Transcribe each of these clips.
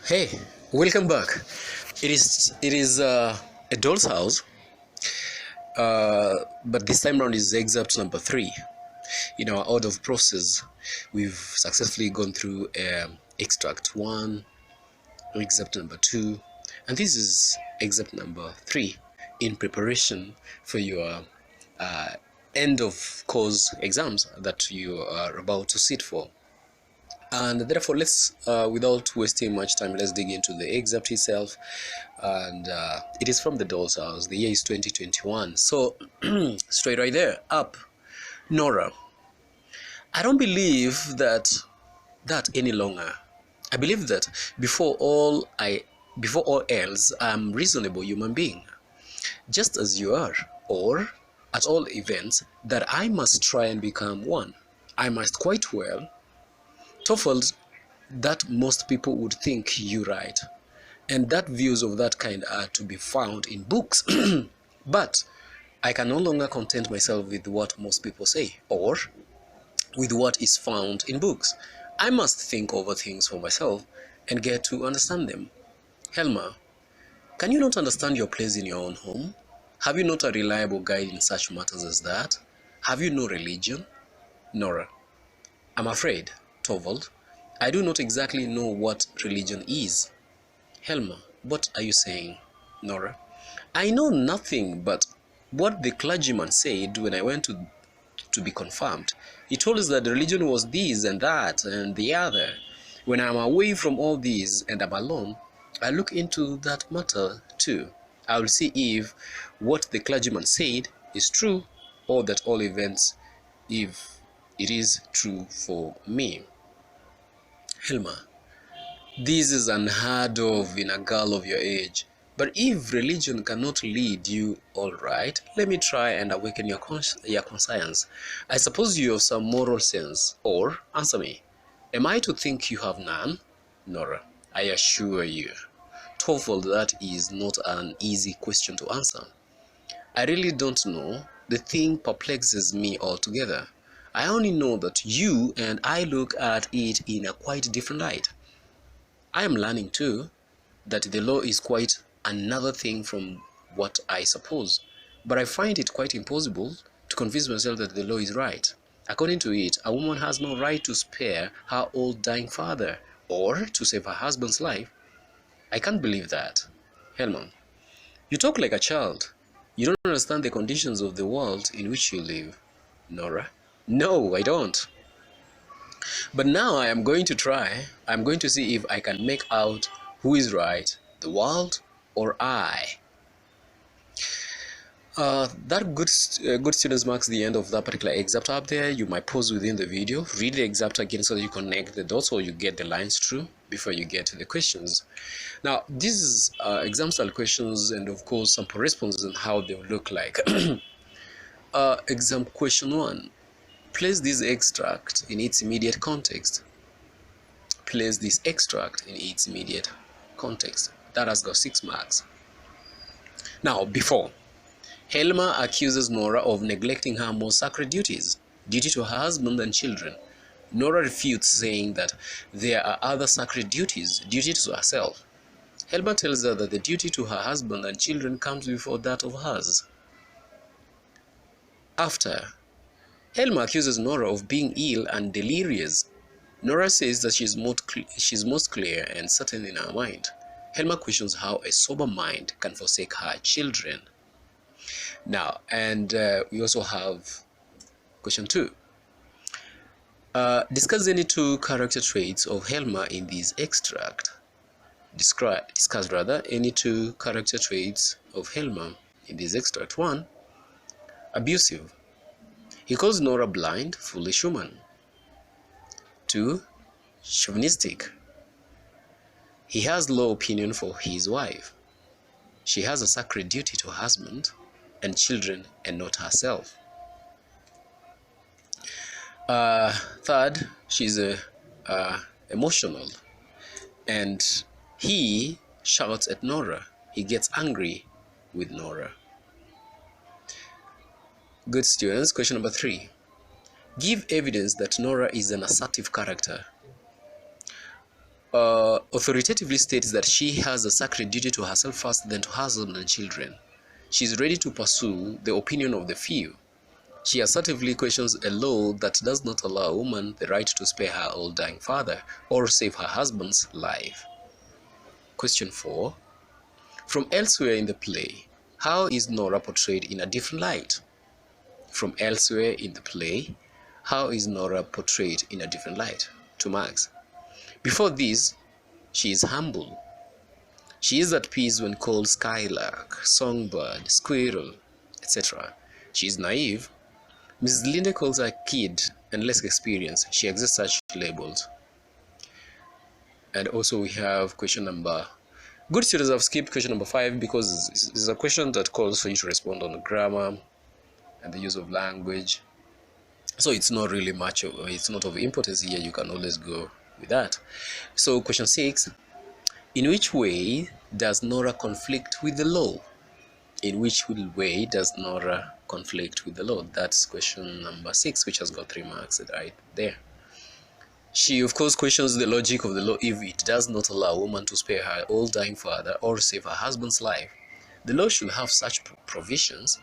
Hey, welcome back. It is a doll's house, but this time around is excerpt number 3. In our order of process, we've successfully gone through extract 1, excerpt number 2, and this is excerpt number 3 in preparation for your uh, end of course exams that you are about to sit for. And therefore, let's without wasting much time, let's dig into the excerpt itself. And it is from the doll's house. The year is 2021. So straight right there, up. Nora, I don't believe that any longer. I believe that before all else, I'm a reasonable human being, just as you are, or at all events that I must try and become one. I must quite well TOEFL that most people would think you right, and that views of that kind are to be found in books. But I can no longer content myself with what most people say or with what is found in books. I must think over things for myself and get to understand them. Helmer, can you not understand your place in your own home? Have you not a reliable guide in such matters as that? Have you no religion? Nora, I'm afraid, Torvald, I do not exactly know what religion is. Helmer, what are you saying? Nora, I know nothing but what the clergyman said when I went to be confirmed. He told us that the religion was this and that and the other. When I'm away from all these and I'm alone, I look into that matter too. I will see if what the clergyman said is true, or that all events, if it is true for me. Helmer, this is unheard of in a girl of your age. But if religion cannot lead you all right, let me try and awaken your conscience. I suppose you have some moral sense, or answer me. Am I to think you have none? Nora, I assure you, TOEFL, that is not an easy question to answer. I really don't know. The thing perplexes me altogether. I only know that you and I look at it in a quite different light. I am learning too that the law is quite another thing from what I suppose, but I find it quite impossible to convince myself that the law is right. According to it, a woman has no right to spare her old dying father or to save her husband's life. I can't believe that. Helman, you talk like a child. You don't understand the conditions of the world in which you live. Nora, no, I don't. But now I am going to try. I'm going to see if I can make out who is right, the world or I. That good students marks the end of that particular excerpt up there. You might pause within the video, read the excerpt again so that you connect the dots or you get the lines through before you get to the questions. Now, this is exam style questions and of course some responses and how they will look like. Exam question 1. Place this extract in its immediate context. Place this extract in its immediate context. That has got 6 marks. Now, before, Helmer accuses Nora of neglecting her most sacred duty to her husband and children. Nora refutes, saying that there are other sacred duty to herself. Helmer tells her that the duty to her husband and children comes before that of hers. After, Helmer accuses Nora of being ill and delirious. Nora says that she's most clear and certain in her mind. Helmer questions how a sober mind can forsake her children. Now, and we also have question 2. Discuss any 2 character traits of Helmer in this extract. Discuss any 2 character traits of Helmer in this extract. 1. Abusive. He calls Nora blind, foolish woman. 2. Chauvinistic. He has low opinion for his wife. She has a sacred duty to her husband and children and not herself. 3rd, she's emotional, and he shouts at Nora. He gets angry with Nora. Good students, question number 3. Give evidence that Nora is an assertive character. authoritatively states that she has a sacred duty to herself first, then to her husband and children. She is ready to pursue the opinion of the few. She assertively questions a law that does not allow a woman the right to spare her old dying father or save her husband's life. Question 4. From elsewhere in the play, how is Nora portrayed in a different light? From elsewhere in the play, how is Nora portrayed in a different light? 2 marks. Before this, she is humble. She is at peace when called skylark, songbird, squirrel, etc. She is naive. Mrs. Linde calls her kid and less experienced. She exists such labels. And also we have question number. Good students have skipped question number 5 because it's a question that calls for you to respond on grammar and the use of language. So it's not really much of, it's not of importance here. You can always go with that. So question 6. In which way does Nora conflict with the law? In which way does Nora conflict with the law? That's question number 6, which has got 3 marks right there. She, of course, questions the logic of the law if it does not allow a woman to spare her old dying father or save her husband's life. The law should have such provisions.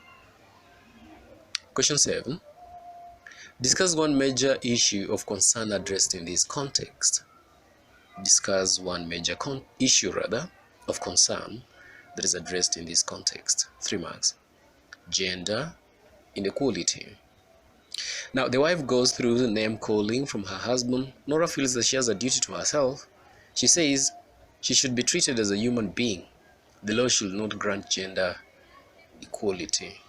Question 7. Discuss one major issue of concern addressed in this context. Discuss one major issue of concern that is addressed in this context. 3 marks. Gender inequality. Now, the wife goes through the name calling from her husband. Nora feels that she has a duty to herself. She says she should be treated as a human being. The law should not grant gender equality.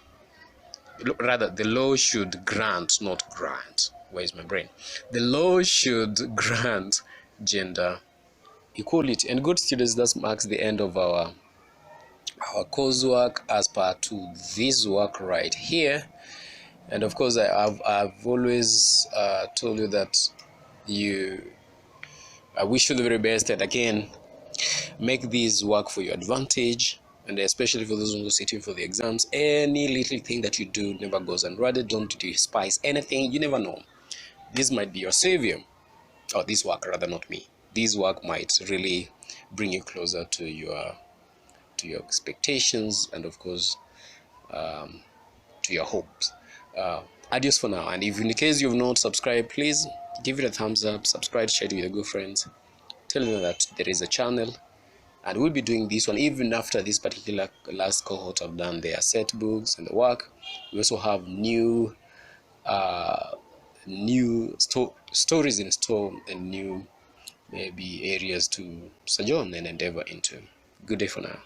Rather, the law should grant, not grant. Where's my brain? The law should grant gender equality. And good students, that marks the end of our coursework as per to this work right here. And of course, I've always told you that I wish you the very best, and again, make this work for your advantage, and especially for those who are sitting for the exams. Any little thing that you do never goes unrewarded. Don't despise anything. You never know. This might be your savior, or this work rather, not me. This work might really bring you closer to your expectations, and of course, to your hopes. Adios for now, and if in case you've not subscribed, please give it a thumbs up, subscribe, share it with your good friends, tell them that there is a channel, and we'll be doing this one even after this particular last cohort have done their set books and the work. We also have new stories in store and new maybe areas to sojourn and endeavor into. Good day for now.